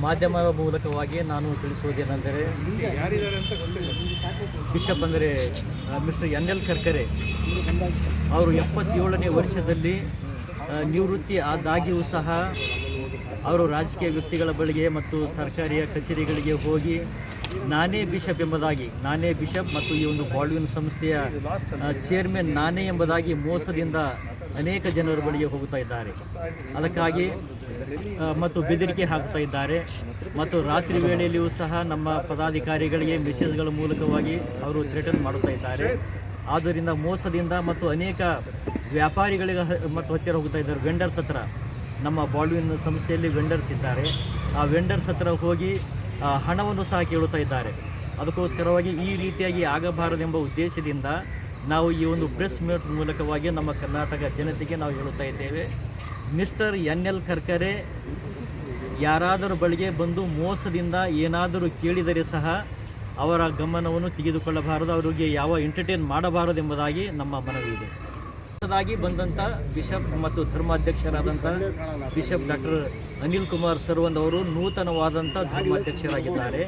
ಮಾಧ್ಯಮ ಮೂಲಕವಾಗಿ ನಾನು ತಿಳಿಸುವುದೇನೆಂದರೆ, ಬಿಷಪ್ ಅಂದರೆ ಮಿಸ್ಟರ್ NL ಕರ್ಕರೆ ಅವರು 77ನೇ ವರ್ಷದಲ್ಲಿ ನಿವೃತ್ತಿ ಆದಾಗ್ಯೂ ಸಹ ಅವರು ರಾಜಕೀಯ ವ್ಯಕ್ತಿಗಳ ಬಳಿಗೆ ಮತ್ತು ಸರ್ಕಾರಿ ಕಚೇರಿಗಳಿಗೆ ಹೋಗಿ ನಾನೇ ಬಿಷಪ್ ಎಂಬುದಾಗಿ, ನಾನೇ ಬಿಷಪ್ ಮತ್ತು ಈ ಒಂದು ಬಾಲ್ವಿನ್ ಸಂಸ್ಥೆಯ ಚೇರ್ಮನ್ ನಾನೇ ಎಂಬುದಾಗಿ ಮೋಸದಿಂದ ಅನೇಕ ಜನರ ಬಳಿಗೆ ಹೋಗುತ್ತಾ ಇದ್ದಾರೆ. ಅದಕ್ಕಾಗಿ ಮತ್ತು ಬೆದರಿಕೆ ಹಾಕ್ತಾ ಇದ್ದಾರೆ ಮತ್ತು ರಾತ್ರಿ ವೇಳೆಯಲ್ಲಿಯೂ ಸಹ ನಮ್ಮ ಪದಾಧಿಕಾರಿಗಳಿಗೆ ಮೆಸೇಜ್ಗಳ ಮೂಲಕವಾಗಿ ಅವರು ಥ್ರೆಟನ್ ಮಾಡುತ್ತಾ ಇದ್ದಾರೆ. ಆದ್ದರಿಂದ ಮೋಸದಿಂದ ಮತ್ತು ಅನೇಕ ವ್ಯಾಪಾರಿಗಳಿಗೆ ಮತ್ತು ಹತ್ತಿರ ಹೋಗ್ತಾ ಇದ್ದಾರೆ. ವೆಂಡರ್ಸ್ ಹತ್ರ, ನಮ್ಮ ಬಾಲ್ವಿನ್ ಸಂಸ್ಥೆಯಲ್ಲಿ ವೆಂಡರ್ಸ್ ಇದ್ದಾರೆ, ಆ ವೆಂಡರ್ಸ್ ಹತ್ರ ಹೋಗಿ ಹಣವನ್ನು ಸಹ ಕೇಳುತ್ತಾ ಇದ್ದಾರೆ. ಅದಕ್ಕೋಸ್ಕರವಾಗಿ ಈ ರೀತಿಯಾಗಿ ಆಗಬಾರದೆಂಬ ಉದ್ದೇಶದಿಂದ ನಾವು ಈ ಒಂದು ಪ್ರೆಸ್ ಮೀಟ್ ಮೂಲಕವಾಗಿ ನಮ್ಮ ಕರ್ನಾಟಕ ಜನತೆಗೆ ನಾವು ಹೇಳುತ್ತಾ ಇದ್ದೇವೆ, ಮಿಸ್ಟರ್ NL ಕರ್ಕರೆ ಯಾರಾದರೂ ಬಳಿಗೆ ಬಂದು ಮೋಸದಿಂದ ಏನಾದರೂ ಕೇಳಿದರೆ ಸಹ ಅವರ ಗಮನವನ್ನು ತೆಗೆದುಕೊಳ್ಳಬಾರದು, ಅವರಿಗೆ ಯಾವ ಎಂಟರ್ಟೈನ್ ಮಾಡಬಾರದು ಎಂಬುದಾಗಿ ನಮ್ಮ ಮನವಿ ಇದೆ. ಹೊಸದಾಗಿ ಬಂದಂಥ ಬಿಷಪ್ ಮತ್ತು ಧರ್ಮಾಧ್ಯಕ್ಷರಾದಂಥ ಬಿಷಪ್ ಡಾಕ್ಟರ್ ಅನಿಲ್ ಕುಮಾರ್ ಸರ್ವಂದ್ ಅವರು ನೂತನವಾದಂಥ ಧರ್ಮಾಧ್ಯಕ್ಷರಾಗಿದ್ದಾರೆ.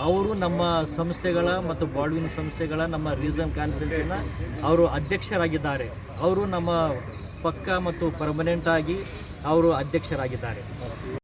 ಅವರು ನಮ್ಮ ಸಂಸ್ಥೆಗಳ ಮತ್ತು ಬಾಲ್ವಿನ್ ಸಂಸ್ಥೆಗಳ ನಮ್ಮ ರೀಜನ್ ಕಾನ್ಫರೆನ್ಸಿನ ಅವರು ಅಧ್ಯಕ್ಷರಾಗಿದ್ದಾರೆ. ಅವರು ನಮ್ಮ ಪಕ್ಕಾ ಮತ್ತು ಪರ್ಮನೆಂಟ್ ಆಗಿ ಅವರು ಅಧ್ಯಕ್ಷರಾಗಿದ್ದಾರೆ.